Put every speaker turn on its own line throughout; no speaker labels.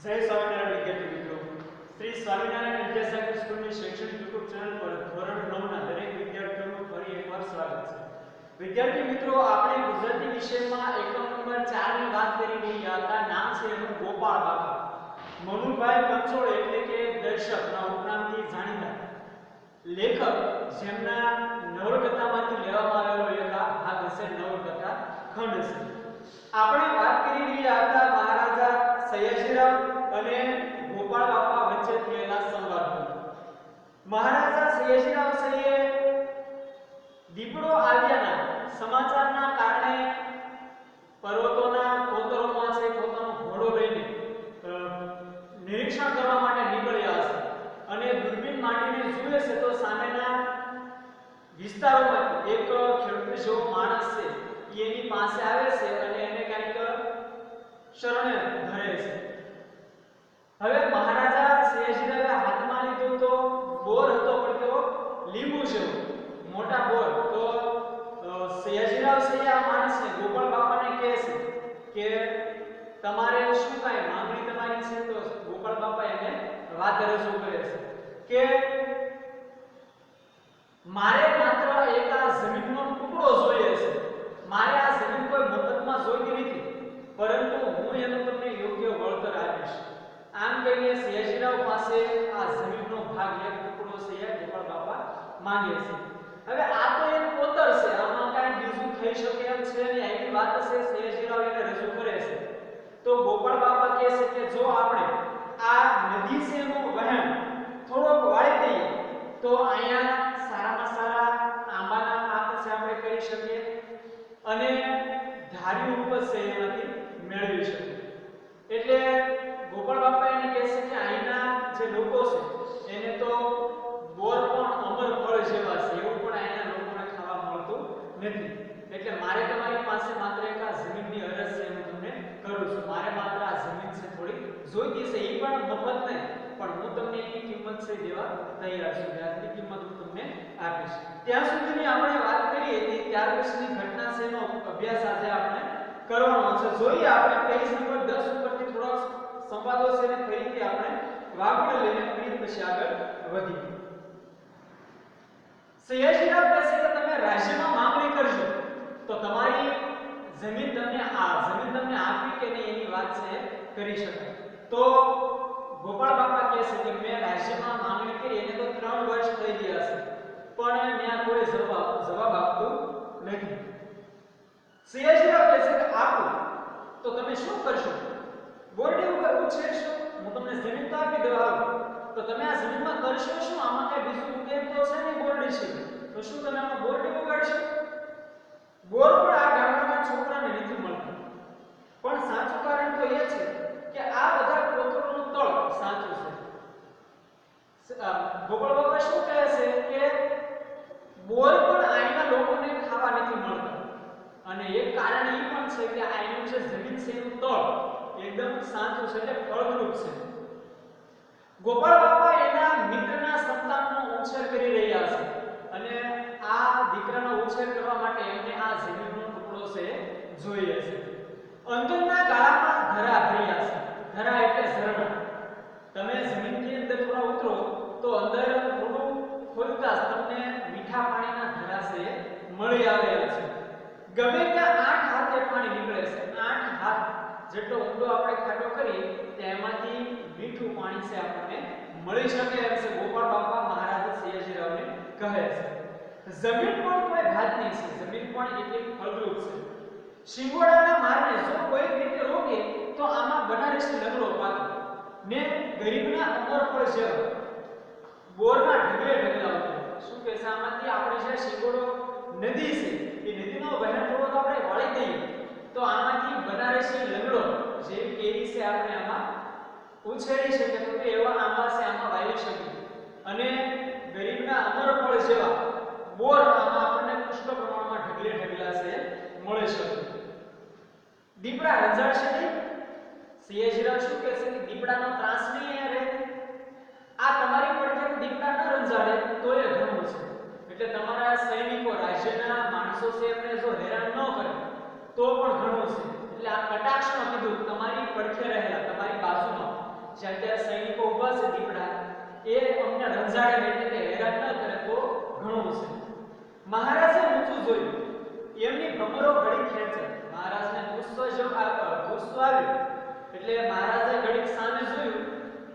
જય સ્વામિનારાયણ વિદ્યાર્થી મિત્રો, શ્રી સ્વામિનારાયણ વિદ્યાસાગર સ્કૂલની શૈક્ષણિક યુટ્યુબ ચેનલ પર ધોરણ 9 ના દરેક વિદ્યાર્થીઓનું ફરી એકવાર સ્વાગત છે. વિદ્યાર્થી મિત્રો, આપણે ગુજરાતી વિષયમાં એકમ નંબર 4 ની વાત કરી રહ્યા હતા. નામ છે એનું ગોપાળ બાપા. મનુભાઈ પંચોળ એટલે કે દર્શકના ઉપનામથી જાણીતા લેખક, જેમના નવલકથામાંથી લેવામાં આવેલો એક આ ભાગ હશે, નવલકથા ખંડ હશે. આપણે વાત કરી રહ્યા હતા મહારાજા સયાજીરાવ અને ગોપાળ બાપા વચ્ચે થયેલા સંવાદનો. મહારાજા સયાજીરાવ સહીએ દીપડો આવ્યાના સમાચારના કારણે પર્વતોના કોતરોમાં છે પોતાનો ઘોડો લઈને નિરીક્ષણ કરવા માટે નીકળ્યા હશે અને દૂરબીન માંડીને જુએ છે તો સામેના વિસ્તારોમાં એક ખેડૂત જેવો માણસ છે એની પાસે આવે છે અને એને કંઈક શરણે ધરે છે. હવે મહારાજા સયાજીરાવે હાથમાં લીધો તો બોર હતો, પણ કેવો લીંબુ જેવો મોટા બોર. તો સયાજીરાવ છે આ માણસને ગોપાળ બાપાને કહે છે કે તમારે શું કાંઈ માંગણી તમારી છે? તો ગોપાળ બાપા એને વાત રજૂ કરે છે કે મારે માત્ર એક આ જમીનનો ટુકડો જોઈએ છે. મારે આ જમીન કોઈ મફતમાં જોઈતી નથી, પરંતુ હું એનું તમને યોગ્ય વળતર આપીશ. આમ કહીને સયાજીરાવ પાસે આ જમીનનો ભાગ એક ટુકડો છે ગોપાળ બાપા માંગે છે. હવે આ તો એક કોતર છે, આમાં કાંઈ બીજું થઈ શકે એમ છે ને. એની વાત છે સયાજીરાવ એને રજૂ કરે છે. તો ગોપાળ બાપા કહે છે કે જો આપણે આ નદી છે એનું વહેણ થોડોક વાળી દઈએ તો અહીંયા સારામાં સારા આંબાના પાક છે આપણે કરી શકીએ અને ધારી ઉપજ છે એમાંથી મેળવી શકીએ. એટલે ગોપાળ બાપા એને કહે છે કે અહીંના જે લોકો છે એને તો બોર પણ અમર ફળ જેવા છે, એવું પણ અહીંના લોકોને ખાવા મળતું નથી. એટલે મારે તમારી પાસે માત્ર એક આ જમીનની અરજ છે, હું તમને કરું છું. મારે માત્ર આ જમીન છે થોડી જોઈતી છે, એ પણ મફત નહીં, પણ હું તમને એની કિંમત છે દેવા તૈયાર છું. વ્યાજની કિંમત હું તમને આપીશ. ત્યાં સુધીની આપણે વાત કરીએ કે ત્યાર પછીની ઘટના છે એનો અભ્યાસ આજે આપણે કરવાનો છે. જોઈએ આપણે પેજ નંબર 10 ઉપરથી થોડા સંવાદો છે ને ફરીથી આપણે વાગડ લઈને ફરી પછી આગળ વધીએ. સયાજીરાવ કહે છે કે તમે રાજ્યમાં માંગણી કરજો તો તમારી જમીન તમને આપી કે નહીં એની વાત છે કરી શકાય. તો ગોપાળ બાપા કહે છે કે મેં રાજ્યમાં માંગણી કરી, એને તો 3 વર્ષ થઈ ગયા છે, પણ ત્યાં કોઈ જવાબ આપતું નથી. સયાજીરાવ કહે છે કે આપું તો તમે શું કરશો? બોરડી ઉપર ઉછેરશો? હું તમને જમીન તો આપી દઉં, તો તમે આ જમીનમાં કરશો શું? આમાં કઈ બીજું ઉકેલ તો છે ને, બોરડી છે તો શું તમે આમાં બોરડી ઉગાડશો? બોર પણ આ ગામડાના છોકરાને નથી મળતો. પણ સાચું કારણ તો એ છે કે આ બધા કોતરોનું તળ સાચું છે. ગોપાળ બાપા શું કહે છે કે બોર પણ અહીંના લોકોને ખાવા નથી મળતા, અને એક કારણ એ પણ છે કે અહીંનું જે જમીન છે એનું તળ એકદમ સાચું છે, એટલે ફળદ્રુપ છે. ગોપાળ બાપા એના મિત્રના સંતાનનો ઉછેર કરી રહ્યા છે અને આ દીકરાનો ઉછેર કરવા માટે એમને આ જમીનનો ટુકડો છે જોઈએ છે. અંદરના ગાળામાં ધરા ભર્યા છે. ધરા એટલે ઝરણા. તમે જમીનની અંદર થોડા ઉતરો તો અંદર થોડું ખોલતા તમને મીઠા પાણીના ધરા છે મળી આવેલા છે. ગમે ત્યાં 8 હાથે પાણી નીકળે છે. 8 હાથ જેટલો ઊંડો આપણે ખાડો કરીએ તેમાંથી મીઠું પાણી છે આપણને મળી શકે એમ છે. ગોપાળ બાપા મહારાજા સયાજીરાવને કહે છે. જમીન પણ કોઈ ઘાતની છે, જમીન પણ એટલી ફળદ્રુપ છે. શિંગોડાના મારને જો કોઈ રીતે રોકે તો આમાં બનારસી લંગડો પાકે ને ગરીબના અમર ફળ જેવા બોરના ઢગલે ઢગલા ઉતરે. શું કહે છે આમાંથી આપણે જે શિંગોડો નદી છે એ નદીનો વહેણ થોડો આપણે વાળી દઈએ તો આમાંથી બનારસી લંગડો જે કેરી છે આપણે આમાં ઉછેરી શકીએ, તો એવા આંબા છે આમાં વાવી શકીએ અને ગરીબના અમર ફળ જેવા બોર આમાં આપણને પુષ્કળ પ્રમાણમાં ઢગલે ઢગલા છે મળી શકે. દીપડા રંજાડશે નહીં? સયાજીરાવ શું કહે છે કે દીપડાનો ત્રાસ નહીં રહે. આ તમારી પડખે દીપડા ન રંજાડે તો એ ઘણું છે. એટલે તમારા સૈનિકો, રાજ્યના માણસો છે એમને જો હેરાન ન કરે તો પણ ઘણું છે. એટલે આ કટાક્ષમાં કીધું તમારી પડખે રહેલા, તમારી બાજુમાં જ્યાં ત્યાં સૈનિકો ઊભા છે દીપડા એ અમને રંજાડે એટલે કે હેરાન ન કરે તો ઘણું છે. મહારાજે ઊંચું જોયું, એમની ભમરો ઘડી ખેંચે. મહારાજને ગુસ્સો આવ્યો એટલે મહારાજે ઘડીક સામે જોયું,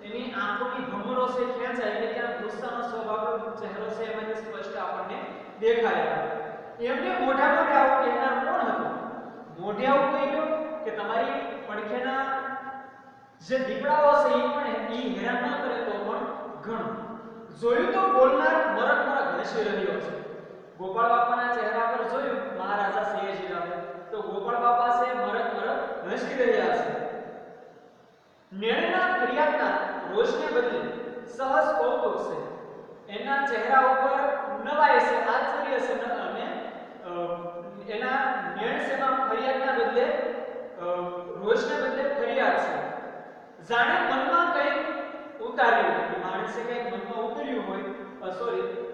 એની આંખોની ભમરો છે ખેંચાય એટલે ત્યાં ગુસ્સાનો સ્વભાવનો ચહેરો છે એમાંથી સ્પષ્ટ આપણને દેખાય. એમને મોઢા મોઢે આવું કહેનાર કોણ હતું? મોઢે આવું કહ્યું કે તમારી પડખેના જે દીપડાઓ છે એ પણ ઈ હેરાન ન કરે તો પણ ઘણું. જોયું તો બોલનાર મરક મરક હસી રહ્યો છે. ગોપાળ બાપાના ચહેરા પર જોયું મહારાજા સિંહજીરાવે તો ગોપાળ બાપા છે મરક મરક હસી રહ્યા છે. નેણના ફરિયાદના રોષને બદલે સહજ કૌતુક છે. એના ચહેરા ઉપર નવાઈ છે, આશ્ચર્ય છે અને એના નેણ સેમાં ફરિયાદના બદલે રોષને બદલે ફરિયાદ છે. જાણે મનમાં કંઈક ઉતાર્યું કે માણસે કંઈક મનમાં ઉતર્યું હોય.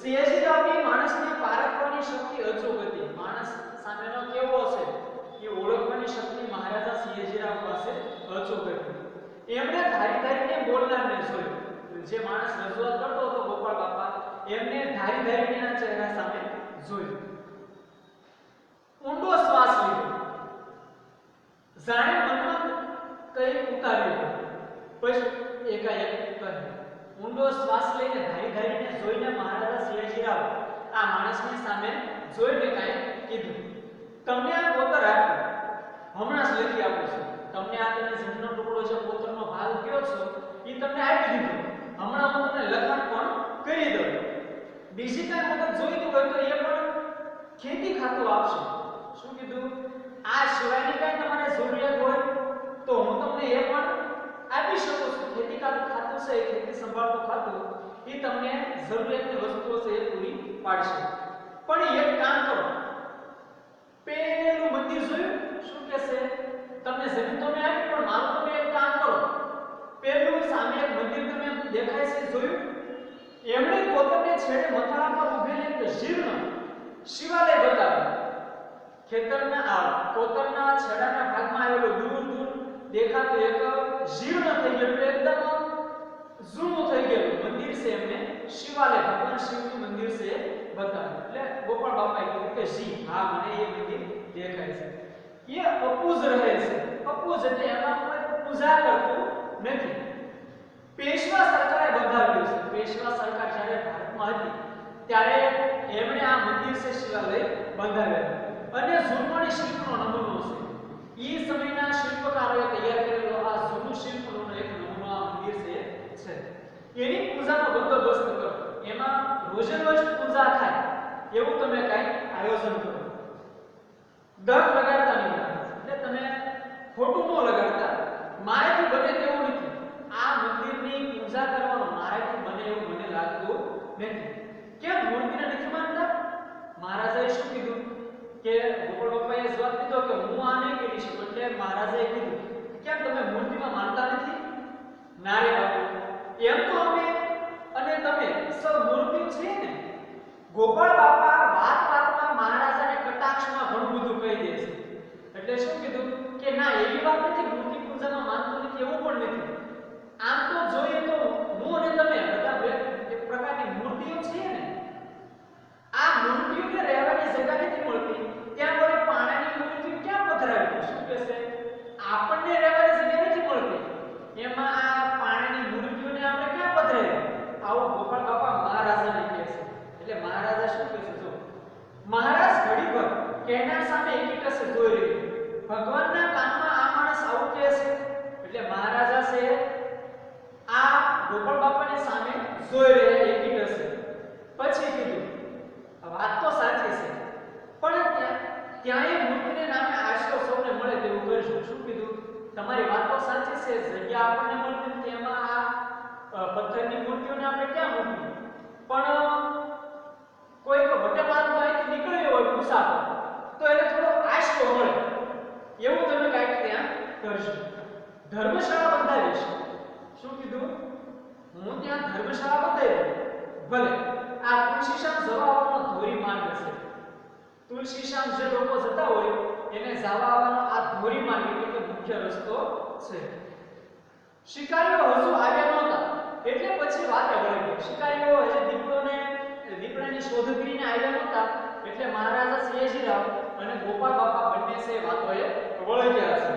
સિંહજીરાવની માણસને પારખવાની શક્તિ અચૂક હતી. માણસ સામેનો કેવો છે એ ઓળખવાની શક્તિ મહારાજા સિંહજીરાવ પાસે અચૂક હતી. એમણે ધારી ધારીને બોલનારને જોયો. જે માણસ રજૂઆત કરતો હતો ગોપાળ બાપા એમને ધારી ધારીને એના ચહેરા સામે જોયું. ઊંડો શ્વાસ લીધો, જાણે મનમાં કંઈક ઉતાર્યું. પછી એકાએક કહ્યું. ઊંડો શ્વાસ લઈને ધારી ધારીને જોઈને મહારાજા સિંહજીરાવ આ માણસની સામે જોઈને કાંઈ કીધું. તમને આ કોતર આપ્યું, હમણાં જ લખી આપું છું. તમને આ તમે જમીનનો ટુકડો છે કોતરનો ભાગ કયો છો એ તમને આપી દીધો. હમણાં હું તમને લખાણ પણ કરી દઉં. બીજી કાંઈ મદદ જોઈતું હોય તો એ પણ ખેતી ખાતું આપશે. શું કીધું? આ સિવાયની કાંઈ તમારે જરૂરિયાત હોય તો હું તમને એ પણ આપી શકું છું. ખેતી ખાતું છે, ખેતી સંભાળતું ખાતું એ તમને જરૂરિયાતની વસ્તુઓ છે એ પૂરી પાડશે. પણ એક કામ કરો, પેલું મંદિર જોયું? શું કહેશે? તમને જમીન તો મેં આપી પણ મારું તમે એક કામ કરો. પેલું સામે એક મંદિર તમે દેખાય છે જોયું? એમણે કોતરને છેડે મથાળા પર ઊભેલી એક જીર્ણ શિવાલય બતાવ્યું. ખેતરના કોતરના છેડાના ભાગમાં આવેલું દૂર દૂર દેખાતું એક જીર્ણ થઈ ગયેલું, એકદમ જૂનું થઈ ગયેલું મંદિર છે એમને શિવાલય ભગવાન શિવનું મંદિર છે બતાવ્યું. એટલે ગોપાળ બાપાએ કીધું કે જી હા મને એ મંદિર દેખાય છે. એ અપૂજ રહે છે. અપૂજ એટલે એમાં કોઈ પૂજા કરતું નથી. પેશવા સરકારે બંધાવ્યું છે. પેશવા સરકાર જ્યારે ભારતમાં હતી ત્યારે એમણે આ મંદિર છે શિવાલય બંધાવ્યું અને જૂનવાણી શિલ્પનો નમૂનો છે. એ સમયના શિલ્પકારોએ તૈયાર કરેલો આ જૂનું શિલ્પનો એક નમૂનો આ મંદિર છે. એની પૂજાનો બંદોબસ્ત કરો. એમાં રોજે રોજ પૂજા થાય એવું તમે કંઈ આયોજન કરો. દર લગાડતા નહીં, એટલે તમે ખોટું ન લગાડતા. મારાથી બને તેવું નથી. આ મંદિરની પૂજા કરવાનું મારાથી બને એવું મને લાગતું નથી. કેમ મૂર્તિને નથી માનતા? મહારાજાએ શું કીધું કે ગોપાળ બાપાએ જવાબ દીધો કે હું આ નહીં કરી શકું. એટલે મહારાજાએ કીધું કેમ તમે મૂર્તિમાં માનતા નથી? ના રે બાપુ, એમ તો અમે અને તમે સૌ મૂર્તિ છીએ ને. ગોપાળ બાપા વાત વાતમાં મહારાજાને કટાક્ષમાં ઘણું બધું કહી દે છે. એટલે શું કીધું કે ના એવી વાત નથી, મૂર્તિ પૂજામાં માનતો નથી એવું પણ નથી. આમ તો જોઈએ તો હું અને તમે બધા એક પ્રકારની મૂર્તિઓ છીએ ને. આ મૂર્તિઓને રહેવાની જગ્યા નથી મળતી, ત્યાં વળી પાણાની મૂર્તિઓ ક્યાં પધરાવી? શું કહેશે? આપણને રહેવાની જગ્યા નથી મળતી, એમાં આ પાણાની મૂર્તિઓને આપણે ક્યાં પધરાવી? આવું ગોપાળ બાપા મહારાજાને કહે છે. એટલે મહારાજા શું કહે છે? જો મહારાજ ઘડીભર કહેનાર સામે એકી ટસે જોઈ રહ્યો. ભગવાનના કાનમાં આ માણસ આવું કહે છે એટલે મહારાજા છે આ ગોપાળ બાપાની સામે જોઈ રહ્યા એકી ટસે. પછી કીધું વાત તો સાચી છે પણ ત્યાં એ મૂર્તિને નામે આશરો સૌને મળે તેવું કરશું. શું કીધું? તમારી વાત તો સાચી છે, જગ્યા આપણને મળતી નથી, એમાં આ પથ્થરની મૂર્તિઓને આપણે ક્યાં મૂકીએ? પણ કોઈક વટે માર્ગ અહીંથી નીકળ્યો હોય મુસાફર તો એને થોડો આશરો મળે એવું તમે કાંઈક ત્યાં કરશો. ધર્મશાળા બંધાવીશ. શું કીધું? હું ત્યાં ધર્મશાળા બંધાવી. ભલે આ તુલસીશ્યામ જવા આવવાનો ધોરી માર્ગ છે. તુલસીશ્યામ જે લોકો જતા હોય એને જવા આવવાનો આ ધોરી માર્ગ એટલે કે મુખ્ય રસ્તો છે. શિકારીઓ હજુ આવ્યા નહોતા એટલે પછી વાત વળી ગઈ. શિકારીઓ હજી દીપડાની શોધ કરીને આવ્યા નહોતા એટલે મહારાજા સયાજીરાવ અને ગોપાળ બાપા બંને છે વાતોએ વળી ગયા છે.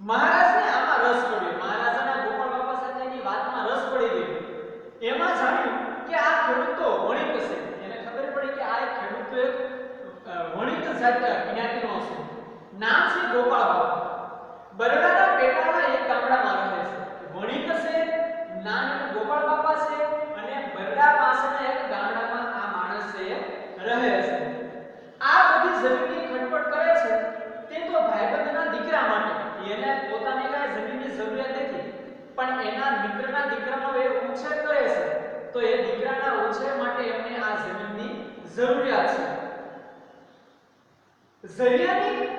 મહારાજને આમાં રસ પડ્યો. મહારાજાના ગોપાળ બાપા સાથેની વાતમાં રસ પડી ગયો. એમાં જાણ્યું કે આ ખેડૂત તો વણિક છે. એને ખબર પડી કે આ એક ખેડૂત તો એક વણિક જ્ઞાતિનો છે. નામ છે ગોપાળ બાપા. બરડાના પેટાળના એક ગામડામાં રહે છે. વણિક છે, નામ ગોપાળ બાપા છે અને બરડા પાસેના એક ગામડામાં આ માણસ છે રહે છે. આ બધી જમીનની ખટપટ કરે છે તે તો ભાઈબંધના દીકરા માટે. એને પોતાને કાંઈ જમીનની જરૂરિયાત નથી, પણ એના મિત્રના દીકરાનો એ ઉછેર કરે છે તો એ દીકરાના ઉછેર માટે એમને આ જમીનની જરૂરિયાત છે. ઝરિયાની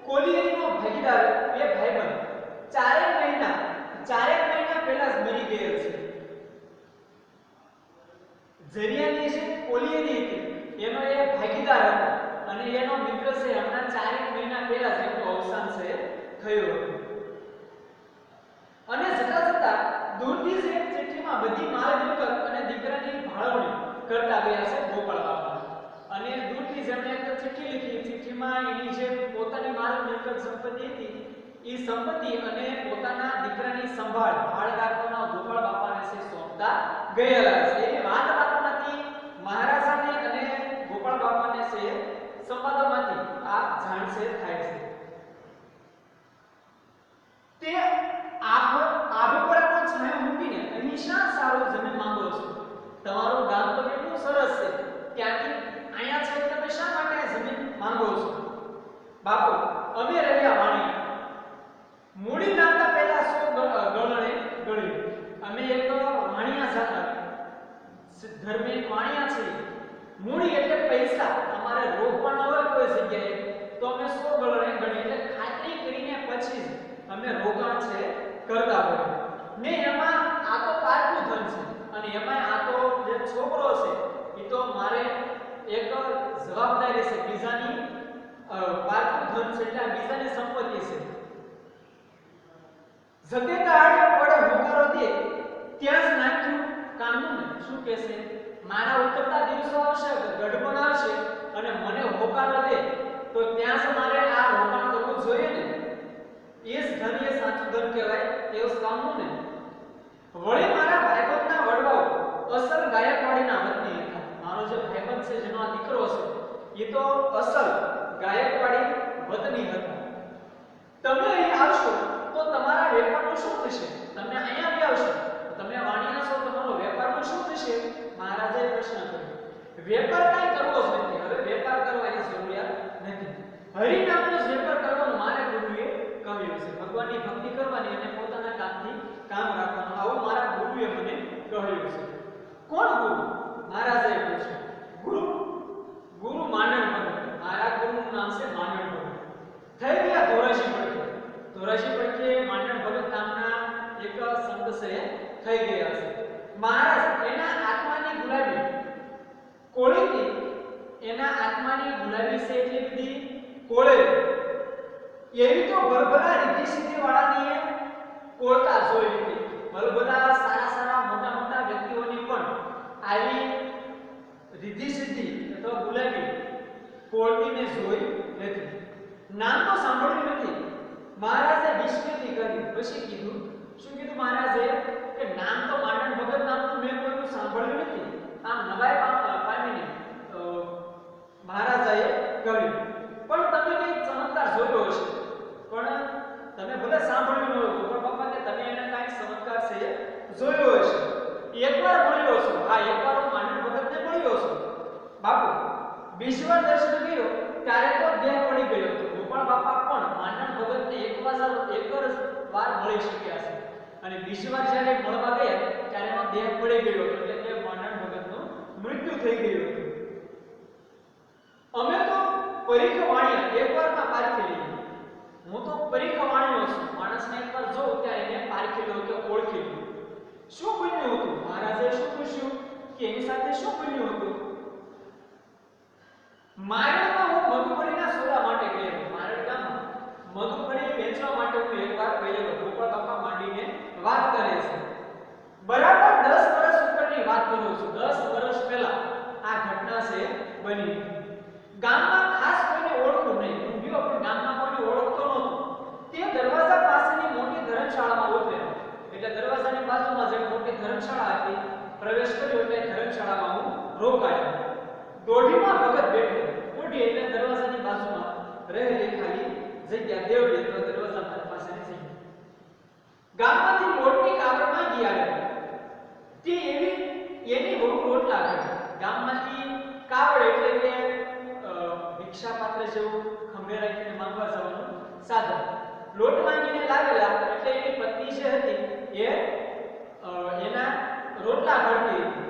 કોલિયરીનો ભાગીદાર એ ભાઈબંધ ચારેક મહિના પહેલા જ મરી ગયેલ છે. ઝરિયાની જે કોલિયરી હતી એનો એ ભાગીદાર હતો અને એનો મિત્ર છે હમણાં ચારેક મહિના પહેલા જ એનું અવસાન છે થયું હતું. અને જતા જતા દૂરથી જ એક ચિઠ્ઠીમાં બધી માલ મિલકત અને દીકરાની ભાળવણી કરતા ગયા છે ગોપાળ બાપા. અને દૂરથી જેમણે એક ચિઠ્ઠી લીધી. ચિઠ્ઠીમાં એની જે પોતાની માલ મિલકત સંપત્તિ હતી એ સંપત્તિ અને પોતાના દીકરાની સંભાળ ભાળ રાખવાના ગોપાળ બાપાને છે સોંપતા ગયેલા છે. એની વાતમાંથી મહારાજાને અને ગોપાળ બાપાને છે સંવાદોમાંથી આ જાણશે થાય છે. તે આભ પર પણ છાંયો મૂકીને અહીં શા સારો જમીન માંગો છો? તમારું ગામ તો કેટલું સરસ છે, ત્યાંથી અહીંયા છે તમે શા માટે જમીન માંગો છો? બાપુ, અમે રહ્યા વાણિયા. મૂડી નાખતા પહેલા 100 ગણને ગણ્યું. અમે એક વાણિયા જાતા ધર્મે વાણિયા છીએ. મૂડી એટલે પૈસા. અમારે રોકવાના હોય કોઈ જગ્યાએ તો અમે 100 ગણને ગણીએ એટલે ખાતરી કરીને પછી અમે રોકાણ છે કરતા હોય. ને એમાં આ તો પારકું ધન છે અને એમાં આ તો જે છોકરો છે એ તો મારે એક જવાબદારી છે. બીજાની પારકું ધન છે એટલે બીજાની સંપત્તિ છે. જતે તાળે પડે હોકારો દે ત્યાં જ નાખ્યું કામનું ને. શું કહેશે? મારા ઉતરતા દિવસો આવશે, ગઢપણ આવશે અને મને હોકારો દે તો ત્યાં જ મારે આ રોકાણ કરવું જોઈએ ને. એ જ ધન એ સાચું ધન કહેવાય. એ જ કામનું ને. વળી મારા ભાઈબંધના વડવાઓ અસલ ગાયકવાડીના વતની હતા. મારો જે ભાઈબંધ છે જેનો આ દીકરો છે એ તો અસલ ગાયકવાડી વતની હતા. તમે અહીં આવશો તો તમારા વેપારનું શું થશે? તમે અહીંયા આવી આવશો તમે વાણિયા છો, તમારો વેપારનું શું થશે? મહારાજાએ પ્રશ્ન કર્યો. વેપાર કાંઈ કરવો જ નથી. હવે વેપાર કરવાની જરૂરિયાત નથી. હરિનામનો જ વેપાર કરવાનો મારા ગુરુએ કહ્યું છે. ભગવાનની ભક્તિ કરવાની અને પોતાના કામથી કામ રાખવાનું આવું મારા ગુરુએ મને કહ્યું છે. કોણ ગુરુ? મહારાજાએ પૂછ્યું. ગુરુ માંડણ ભગત. મારા ગુરુનું નામ છે માંડણ ભગત. થઈ ગયા ધોરાજી પડખે. ધોરાજી પડખે માંડણ ભગત નામના એક સંત છે થઈ ગયા છે. મહારાજ એના આત્માની ગુલાબી કોળીથી એના આત્માની ગુલાબી છે એટલી બધી કોળે એવી તો ભલભલા રીતિ સિદ્ધિ વાળાની કોળતા જોઈ હતી. ભલભલા સારા મોટા મોટા વ્યક્તિઓની પણ આવી રીતિ સિદ્ધિ અથવા ગુલાબી કોળતીને જોઈ નથી. નામ તો સાંભળ્યું નથી. મહારાજે વિસ્મૃતિ કરી. પછી કીધું. શું કીધું મહારાજે? કે નામ તો માંડણ ભગત નામનું મેં કોઈનું સાંભળ્યું નથી. આમ નવાઈ પામીને મહારાજાએ કહ્યું. પણ તમે કંઈક ચમત્કાર જોયો હશે. પણ તમે ભલે સાંભળ્યું ન હોય ગોપાળ બાપા કે તમે એને કાંઈક ચમત્કાર છે જોયો હશે. એકવાર મળ્યો છો. હા, એકવાર હું માંડણ ભગતને મળ્યો છું. બાપુ, બીજી વાર દર્શન કર્યો ત્યારે તો દેહ પડી ગયો હતો. ગોપાળ બાપા પણ માંડણ ભગતને એક જ વાર મળી શક્યા છે અને બીજી વાર જ્યારે મળવા ગયા ત્યારે એનો દેહ પડી ગયો હતો. એટલે કે માંડણ ભગતનું મૃત્યુ થઈ ગયું હતું. અમે તો પરીખ વાણિયા એકવારમાં પારખી લઈએ. હું તો પરીખ વાણિયો છું. માણસને એકવાર જોઉં ત્યારે એને પારખી લઉં કે ઓળખી લઉં. શું બન્યું હતું? મહારાજે શું પૂછ્યું કે એની સાથે શું બન્યું હતું? મારણમાં હું મધુપરીના સોદા માટે ગયો. મારણ મગફળી વેચવા માટે હું એકવાર ગયેલો. ગોપાલ બાપા માંડીને વાત કરે છે. બરાબર 10 વર્ષ ઉપરની વાત કરું છું. 10 વર્ષ પહેલા આ ઘટના છે બની. ગામમાં ખાસ કોઈને ઓળખું નહીં. હું ગયો પણ ગામમાં કોઈને ઓળખતો નહોતો. તે દરવાજા પાસેની મોટી ધર્મશાળામાં ઉતર્યો. એટલે દરવાજાની બાજુમાં જે મોટી ધર્મશાળા હતી, પ્રવેશ કર્યો એટલે ધર્મશાળામાં હું રોકાયો. દોઢીમાં ભગત બેઠો. દોઢી એટલે દરવાજાની બાજુમાં રહેલી ખાલી જગ્યા, દેવડી અથવા દરવાજા પાસેની જગ્યા. ગામમાંથી લોટની કાવડ માંગી આવે. તે એની બહુ રોટલા કરે. ગામમાંથી કાવડ એટલે કે ભિક્ષા પાત્ર જેવું ખંભે રાખીને માંગવા જવાનું સાધન. લોટ માંગીને લાવેલા એટલે એની પત્ની જે હતી એ એના રોટલા કરતી હતી.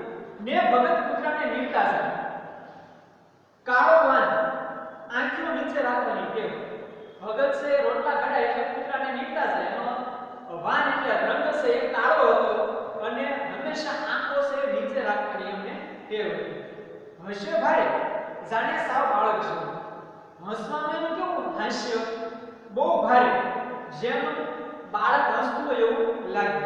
ને ભગત કૂતરાને નીકળતા છે. કાળો વાન આંખો નીચે રાખવાની ટેવ. ભગત છે રોટલા કઢાય એટલે કૂતરાને નીકળતા છે. એનો વાન એટલે રંગ છે એ કાળો હતો અને હંમેશા આંખો છે નીચે રાખવાની એમને ટેવ હતી. હશે ભાઈ જાણે સાવ બાળક છે. હસવાનું એનું કેવું હાસ્ય બહુ ભારે, જેમ બાળક હસતું હોય એવું લાગે.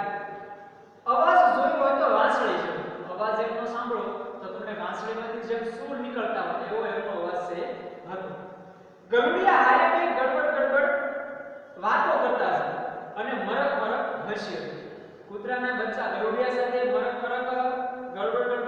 અવાજ જોયો હોય તો વાંસળી જેવો. અવાજ એમનો સાંભળો તો તમને વાંસળીમાંથી જેમ સૂર નીકળતા હોય એવો એમનો અવાજ છે હતો. ગરુડિયા હારે કઈ ગડબડ વાતો કરતા છે અને મરક હસ્ય. કૂતરાના બચ્ચા ગરુડિયા સાથે મરક ગડબડ